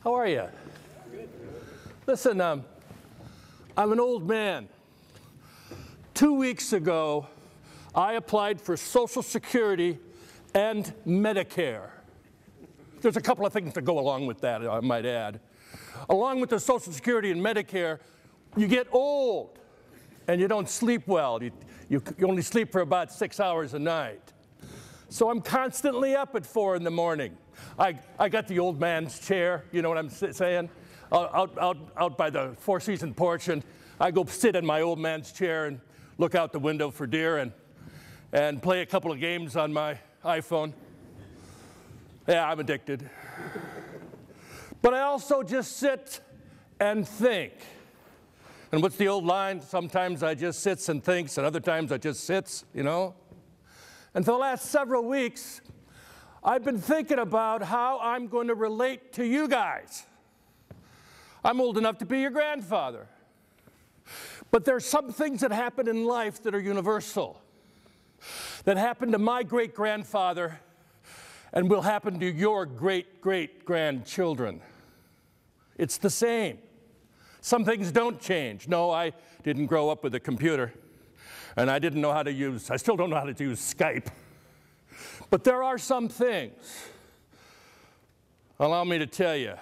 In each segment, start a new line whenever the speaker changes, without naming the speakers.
How are you? Good. Listen, I'm an old man. 2 weeks ago, I applied for Social Security and Medicare. There's a couple of things that go along with that, I might add. Along with the Social Security and Medicare, you get old and you don't sleep well. You only sleep for about 6 hours a night. So I'm constantly up at 4 in the morning. I got the old man's chair, you know what I'm saying? Out by the four-season porch, and I go sit in my old man's chair and look out the window for deer and play a couple of games on my iPhone. Yeah, I'm addicted. But I also just sit and think. And what's the old line? Sometimes I just sits and thinks, and other times I just sits, you know? And for the last several weeks, I've been thinking about how I'm going to relate to you guys. I'm old enough to be your grandfather. But there's some things that happen in life that are universal, that happened to my great-grandfather and will happen to your great-great-grandchildren. It's the same. Some things don't change. No, I didn't grow up with a computer, and I still don't know how to use Skype. But there are some things. Allow me to tell you.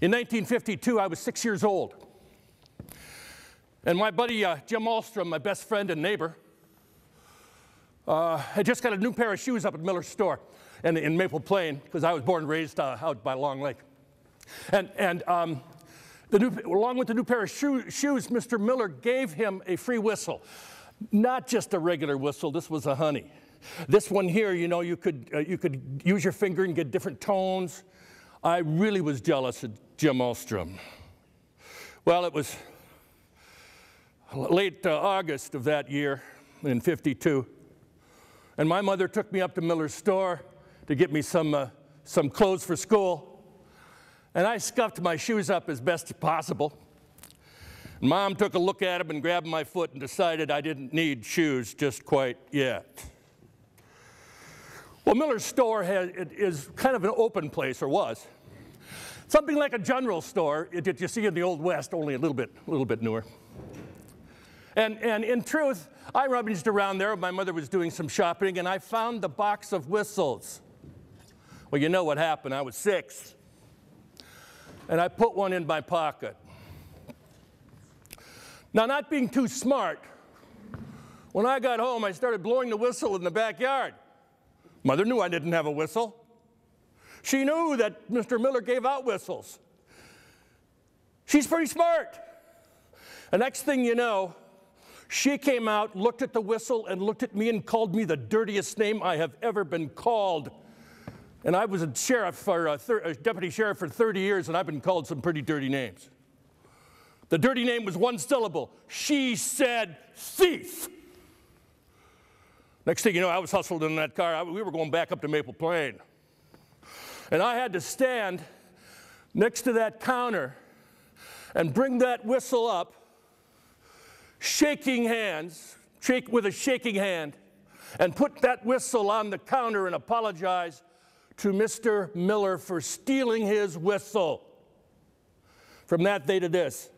In 1952, I was 6 years old. And my buddy, Jim Alstrom, my best friend and neighbor, had just got a new pair of shoes up at Miller's store in Maple Plain, because I was born and raised out by Long Lake. And along with the new pair of shoes, Mr. Miller gave him a free whistle. Not just a regular whistle, this was a honey. This one here, you know, you could use your finger and get different tones. I really was jealous of Jim Alstrom. Well, it was late August of that year in '52, and my mother took me up to Miller's store to get me some clothes for school, and I scuffed my shoes up as best as possible. Mom took a look at them and grabbed my foot and decided I didn't need shoes just quite yet. Well, Miller's store is kind of an open place, or was. Something like a general store that you see in the Old West, only a little bit newer. And in truth, I rummaged around there. My mother was doing some shopping, and I found the box of whistles. Well, you know what happened. I was 6. And I put one in my pocket. Now, not being too smart, when I got home, I started blowing the whistle in the backyard. Mother knew I didn't have a whistle. She knew that Mr. Miller gave out whistles. She's pretty smart. The next thing you know, she came out, looked at the whistle, and looked at me and called me the dirtiest name I have ever been called. And I was a deputy sheriff for 30 years, and I've been called some pretty dirty names. The dirty name was one syllable. She said thief. Next thing you know, I was hustled in that car. We were going back up to Maple Plain. And I had to stand next to that counter and bring that whistle up, shaking hands, with a shaking hand, and put that whistle on the counter and apologize to Mr. Miller for stealing his whistle. From that day to this,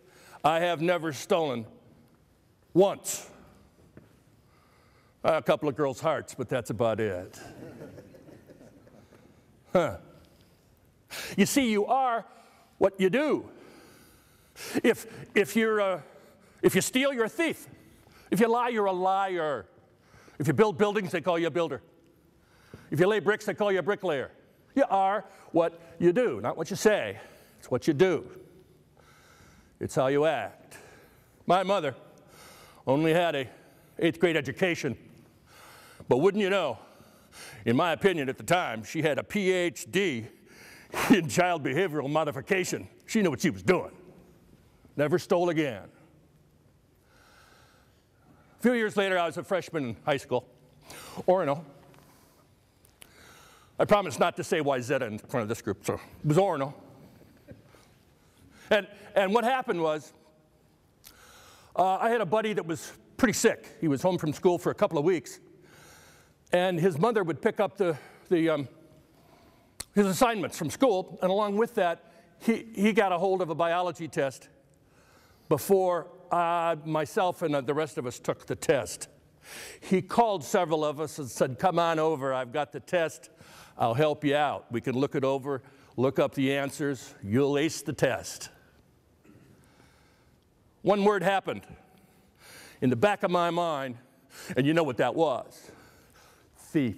I have never stolen once. A couple of girls' hearts, but that's about it. Huh. You see, you are what you do. If you steal, you're a thief. If you lie, you're a liar. If you build buildings, they call you a builder. If you lay bricks, they call you a bricklayer. You are what you do, not what you say. It's what you do. It's how you act. My mother only had an 8th grade education, but wouldn't you know, in my opinion at the time, she had a PhD in child behavioral modification. She knew what she was doing. Never stole again. A few years later, I was a freshman in high school, Orono. I promised not to say Wyzetta in front of this group, so it was Orono. And what happened was, I had a buddy that was pretty sick. He was home from school for a couple of weeks, and his mother would pick up the his assignments from school, and along with that, he got a hold of a biology test before myself and the rest of us took the test. He called several of us and said, come on over, I've got the test, I'll help you out. We can look it over, look up the answers, you'll ace the test. One word happened in the back of my mind, and you know what that was: thief.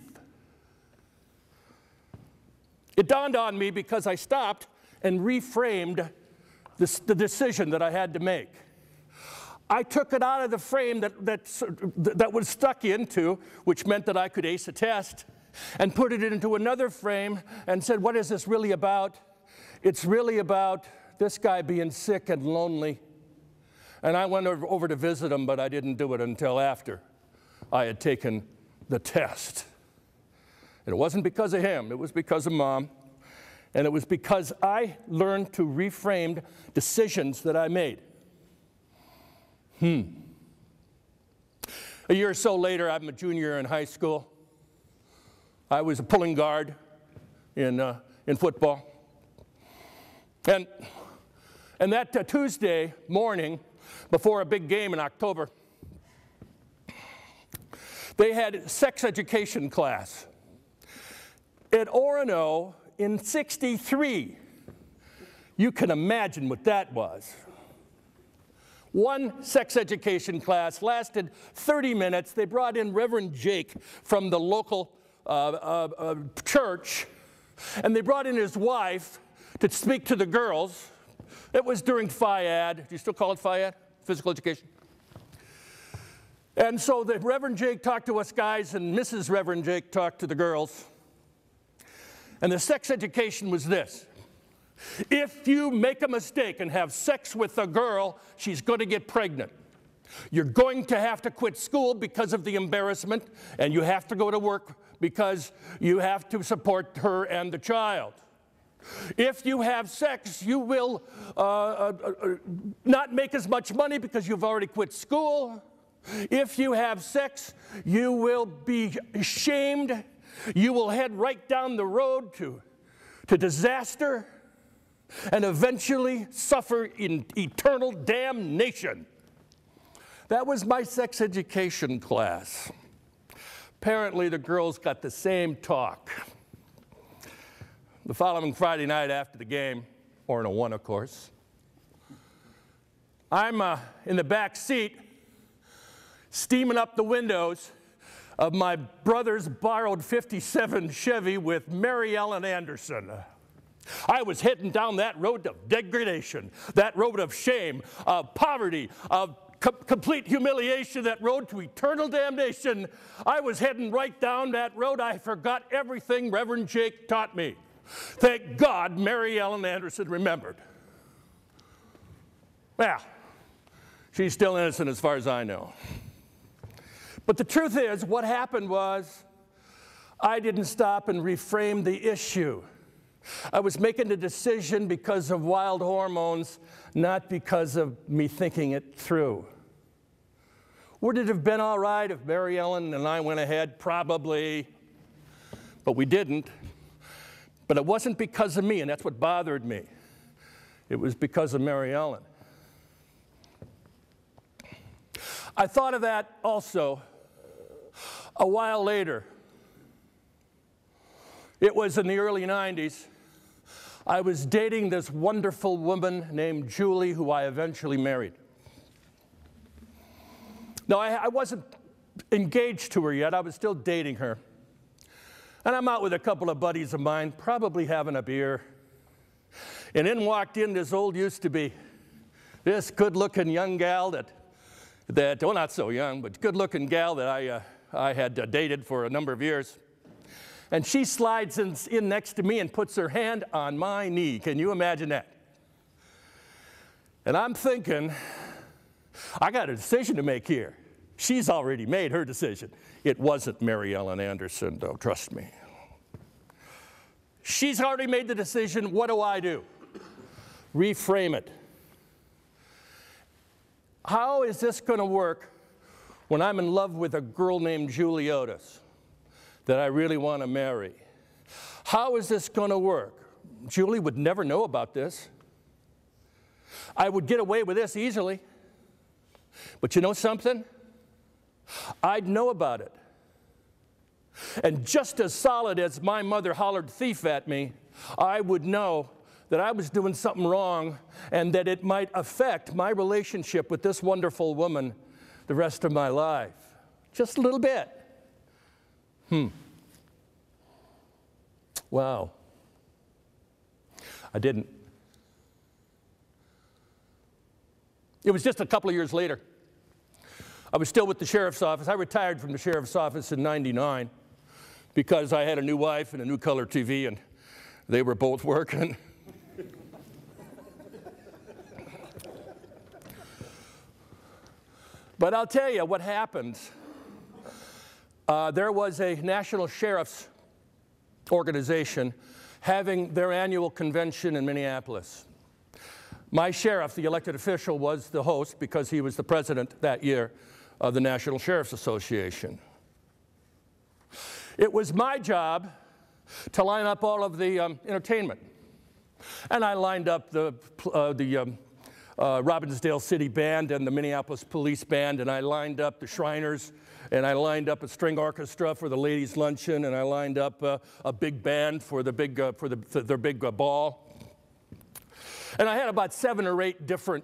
It dawned on me because I stopped and reframed the decision that I had to make. I took it out of the frame that was stuck into, which meant that I could ace a test, and put it into another frame and said, what is this really about? It's really about this guy being sick and lonely. And I went over to visit him, but I didn't do it until after I had taken the test. And it wasn't because of him, it was because of Mom. And it was because I learned to reframe decisions that I made. A year or so later, I'm a junior in high school. I was a pulling guard in football. And that Tuesday morning, before a big game in October, they had sex education class at Orono in '63. You can imagine what that was. One sex education class lasted 30 minutes. They brought in Reverend Jake from the local church, and they brought in his wife to speak to the girls. It was during FIAD. Do you still call it FIAD? Physical education. And so the Reverend Jake talked to us guys, and Mrs. Reverend Jake talked to the girls. And the sex education was this: if you make a mistake and have sex with a girl, she's going to get pregnant. You're going to have to quit school because of the embarrassment, and you have to go to work because you have to support her and the child. If you have sex, you will not make as much money because you've already quit school. If you have sex, you will be shamed. You will head right down the road to disaster and eventually suffer in eternal damnation. That was my sex education class. Apparently, the girls got the same talk. The following Friday night after the game, Orono won, of course, I'm in the back seat, steaming up the windows of my brother's borrowed '57 Chevy with Mary Ellen Anderson. I was heading down that road of degradation, that road of shame, of poverty, of complete humiliation, that road to eternal damnation. I was heading right down that road. I forgot everything Reverend Jake taught me. Thank God Mary Ellen Anderson remembered. Well, she's still innocent as far as I know. But the truth is, what happened was I didn't stop and reframe the issue. I was making a decision because of wild hormones, not because of me thinking it through. Would it have been all right if Mary Ellen and I went ahead? Probably. But we didn't. But it wasn't because of me, and that's what bothered me. It was because of Mary Ellen. I thought of that also a while later. It was in the early '90s. I was dating this wonderful woman named Julie, who I eventually married. Now, I wasn't engaged to her yet. I was still dating her. And I'm out with a couple of buddies of mine, probably having a beer. And in walked in this old used-to-be, this good-looking young gal that, well, not so young, but good-looking gal that I had dated for a number of years. And she slides in next to me and puts her hand on my knee. Can you imagine that? And I'm thinking, I got a decision to make here. She's already made her decision. It wasn't Mary Ellen Anderson, though, trust me. She's already made the decision. What do? Reframe it. How is this going to work when I'm in love with a girl named Julie Otis that I really want to marry? How is this going to work? Julie would never know about this. I would get away with this easily. But you know something? I'd know about it. And just as solid as my mother hollered thief at me, I would know that I was doing something wrong and that it might affect my relationship with this wonderful woman the rest of my life. Just a little bit. Wow. I didn't. It was just a couple of years later. I was still with the sheriff's office. I retired from the sheriff's office in '99 because I had a new wife and a new color TV, and they were both working. But I'll tell you what happened. There was a national sheriff's organization having their annual convention in Minneapolis. My sheriff, the elected official, was the host because he was the president that year of the National Sheriff's Association. It was my job to line up all of the entertainment. And I lined up the Robbinsdale City Band and the Minneapolis Police Band, and I lined up the Shriners, and I lined up a string orchestra for the ladies' luncheon, and I lined up a big band for the big their big ball. And I had about 7 or 8 different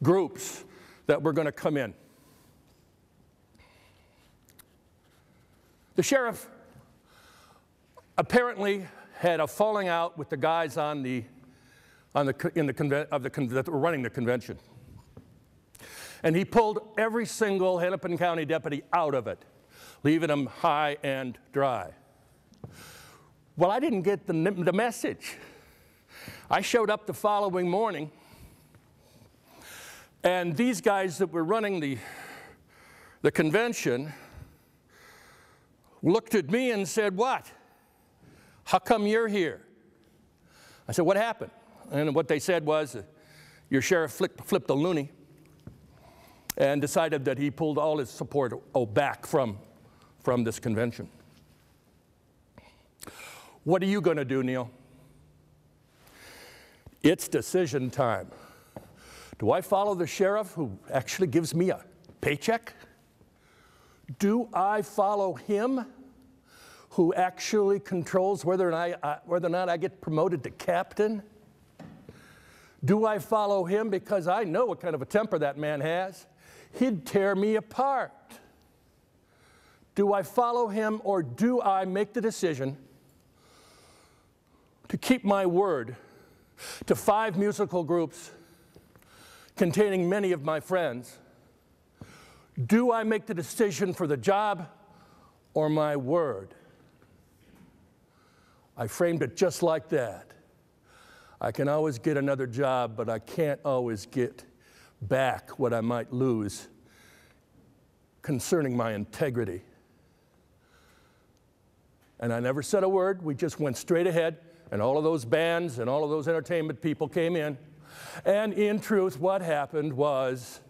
groups that were going to come in. The sheriff apparently had a falling out with the guys that were running the convention. And he pulled every single Hennepin County deputy out of it, leaving them high and dry. Well, I didn't get the message. I showed up the following morning, and these guys that were running the convention looked at me and said, "What? How come you're here?" I said, "What happened?" And what they said was, "Your sheriff flipped a loony and decided that he pulled all his support back from this convention." What are you going to do, Neil? It's decision time. Do I follow the sheriff who actually gives me a paycheck? Do I follow him who actually controls whether or not I get promoted to captain? Do I follow him because I know what kind of a temper that man has? He'd tear me apart. Do I follow him, or do I make the decision to keep my word to 5 musical groups containing many of my friends? Do I make the decision for the job or my word? I framed it just like that. I can always get another job, but I can't always get back what I might lose concerning my integrity. And I never said a word. We just went straight ahead, and all of those bands and all of those entertainment people came in. And in truth, what happened was,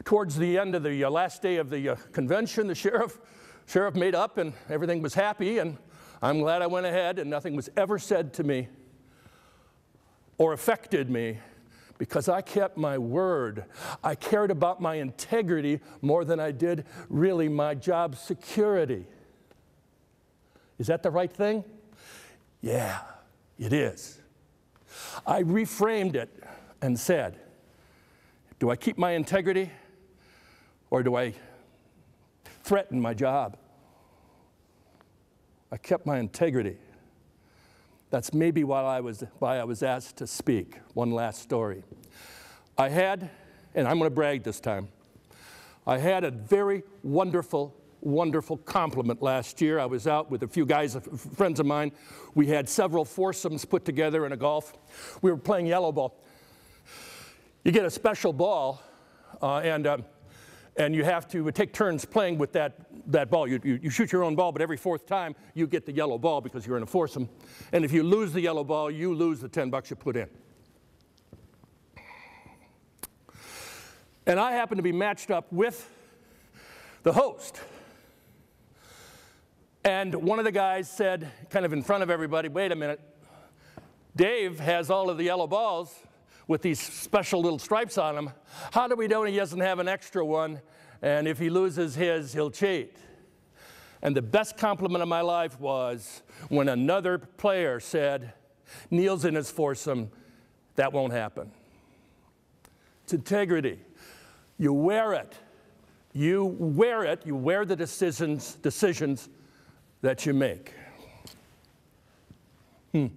towards the end of the last day of the convention, the sheriff made up, and everything was happy, and I'm glad I went ahead, and nothing was ever said to me or affected me, because I kept my word. I cared about my integrity more than I did really my job security. Is that the right thing? Yeah, it is. I reframed it and said, do I keep my integrity, or do I threaten my job? I kept my integrity. That's maybe why I was asked to speak. One last story. I had, and I'm going to brag this time, I had a very wonderful compliment last year. I was out with a few guys, friends of mine. We had several foursomes put together in a golf. We were playing yellow ball. You get a special ball, and you have to take turns playing with that ball. You shoot your own ball, but every 4th time you get the yellow ball because you're in a foursome. And if you lose the yellow ball, you lose the $10 you put in. And I happen to be matched up with the host. And one of the guys said, kind of in front of everybody, wait a minute, Dave has all of the yellow balls with these special little stripes on them. How do we know he doesn't have an extra one? And if he loses his, he'll cheat. And the best compliment of my life was when another player said, Neil's in his foursome, that won't happen. It's integrity. You wear it. You wear it. You wear the decisions that you make. I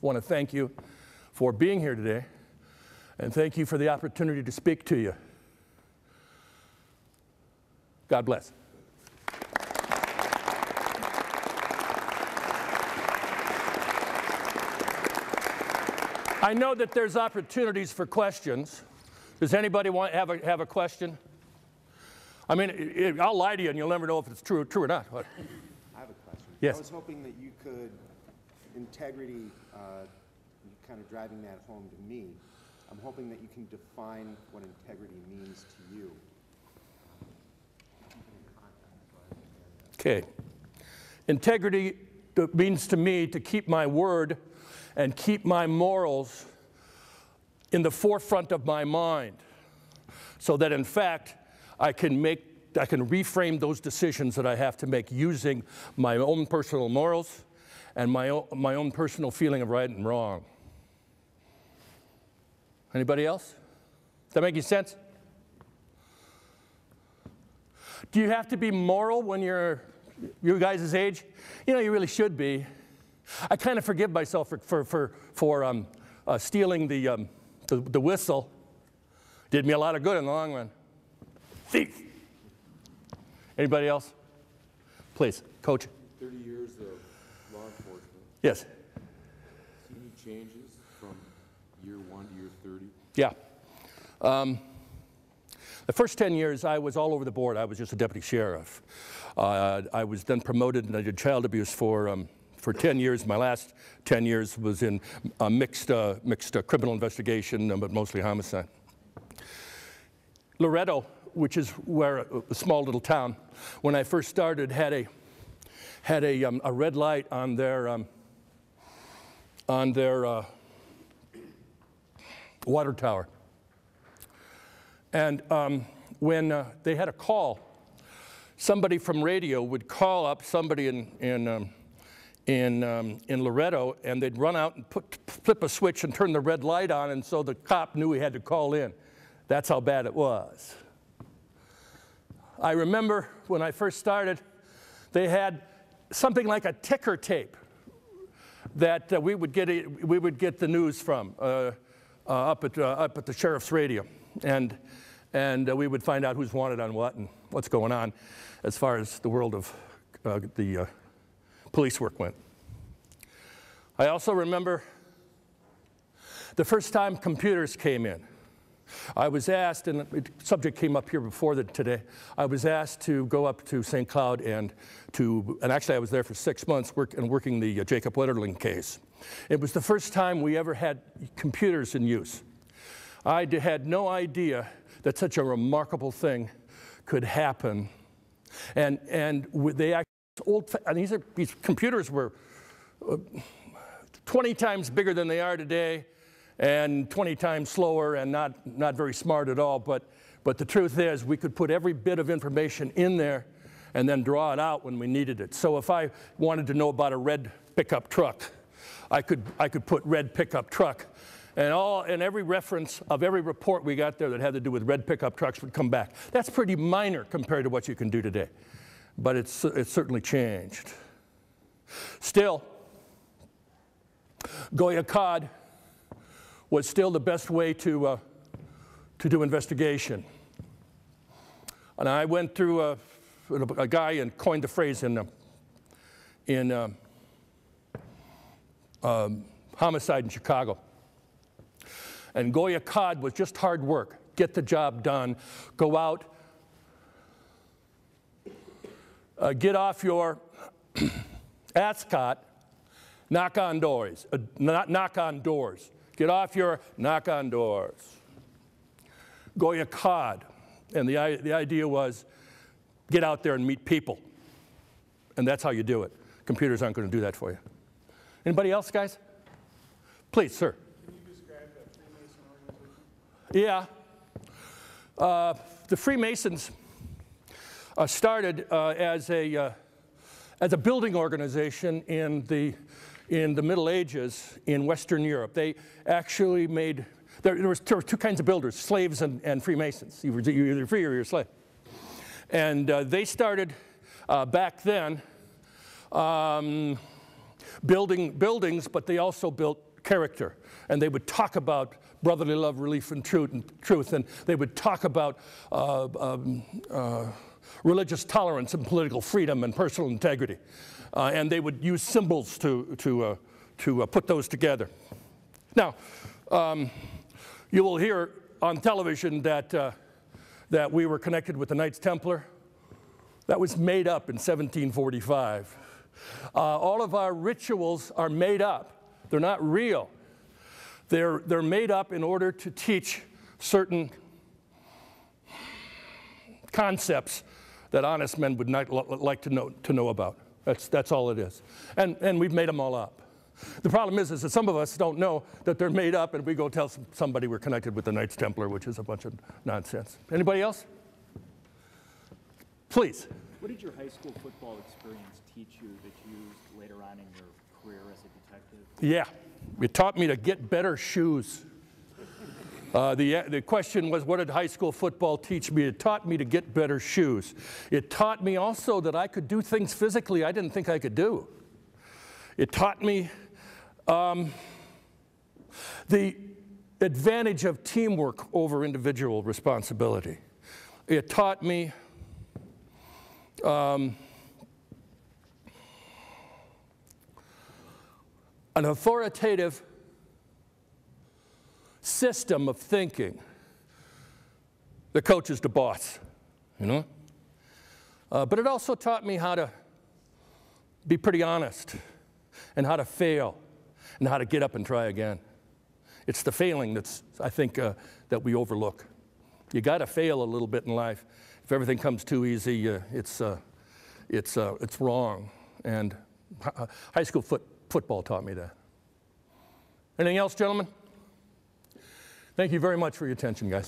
want to thank you for being here today, and thank you for the opportunity to speak to you. God bless. I know that there's opportunities for questions. Does anybody have a question? I mean, I'll lie to you and you'll never know if it's true or not.
I have a question.
Yes.
I was hoping that you could, integrity, kind of driving that home to me, I'm hoping that you can define what integrity means to you.
Okay. Integrity means to me to keep my word and keep my morals in the forefront of my mind, so that in fact I can reframe those decisions that I have to make using my own personal morals and my own personal feeling of right and wrong. Anybody else? Does that make any sense? Do you have to be moral when you're you guys' age? You know, you really should be. I kind of forgive myself for stealing the whistle. Did me a lot of good in the long run. Thief. Anybody else? Please, Coach.
30 years of law enforcement.
Yes.
See any changes from year 1 to year 30?
Yeah. The first 10 years, I was all over the board. I was just a deputy sheriff. I was then promoted, and I did child abuse for 10 years. My last 10 years was in mixed criminal investigation, but mostly homicide. Loretto, which is where a small little town, when I first started, had a red light on their water tower. And when they had a call, somebody from radio would call up somebody in Loretto, and they'd run out and flip a switch and turn the red light on, and so the cop knew he had to call in. That's how bad it was. I remember when I first started, they had something like a ticker tape that we would get the news from up at the sheriff's radio, and we would find out who's wanted on what and what's going on as far as the world of the police work went. I also remember the first time computers came in. I was asked, and the subject came up here before today, I was asked to go up to St. Cloud and actually I was there for 6 months working the Jacob Wetterling case. It was the first time we ever had computers in use. I had no idea that such a remarkable thing could happen. And they actually, these computers were 20 times bigger than they are today, and 20 times slower, and not very smart at all. But the truth is, we could put every bit of information in there and then draw it out when we needed it. So if I wanted to know about a red pickup truck, I could put red pickup truck, and every reference of every report we got there that had to do with red pickup trucks would come back. That's pretty minor compared to what you can do today, but it's certainly changed. Still, Goya Cod was still the best way to do investigation. And I went through a guy and coined the phrase in homicide in Chicago. And Goya Cod was just hard work. Get the job done. Go out. Get off your ascot. Knock on doors. Knock on doors. Get off your knock on doors. Goya Cod. And the idea was get out there and meet people. And that's how you do it. Computers aren't going to do that for you. Anybody else, guys? Please, sir.
Can you describe the Freemason organization?
Yeah. The Freemasons started as a building organization in the Middle Ages in Western Europe. They actually made, there were two kinds of builders, slaves and Freemasons. You're either free or you're a slave. And they started back then building buildings, but they also built character. And they would talk about brotherly love, relief, and truth. And they would talk about religious tolerance and political freedom and personal integrity. And they would use symbols to put those together. Now, you will hear on television that we were connected with the Knights Templar. That was made up in 1745. All of our rituals are made up. They're not real. They're made up in order to teach certain concepts that honest men would not like to know about. That's all it is. And we've made them all up. The problem is that some of us don't know that they're made up, and we go tell somebody we're connected with the Knights Templar, which is a bunch of nonsense. Anybody else? Please.
What did your high school football experience teach you that you used later on in your career as a detective?
Yeah, it taught me to get better shoes. The question was, what did high school football teach me? It taught me to get better shoes. It taught me also that I could do things physically I didn't think I could do. It taught me the advantage of teamwork over individual responsibility. It taught me an authoritative system of thinking. The coach is the boss, you know? But it also taught me how to be pretty honest, and how to fail, and how to get up and try again. It's the failing that's, I think, that we overlook. You got to fail a little bit in life. If everything comes too easy, it's wrong. And high school football taught me that. Anything else, gentlemen? Thank you very much for your attention, guys.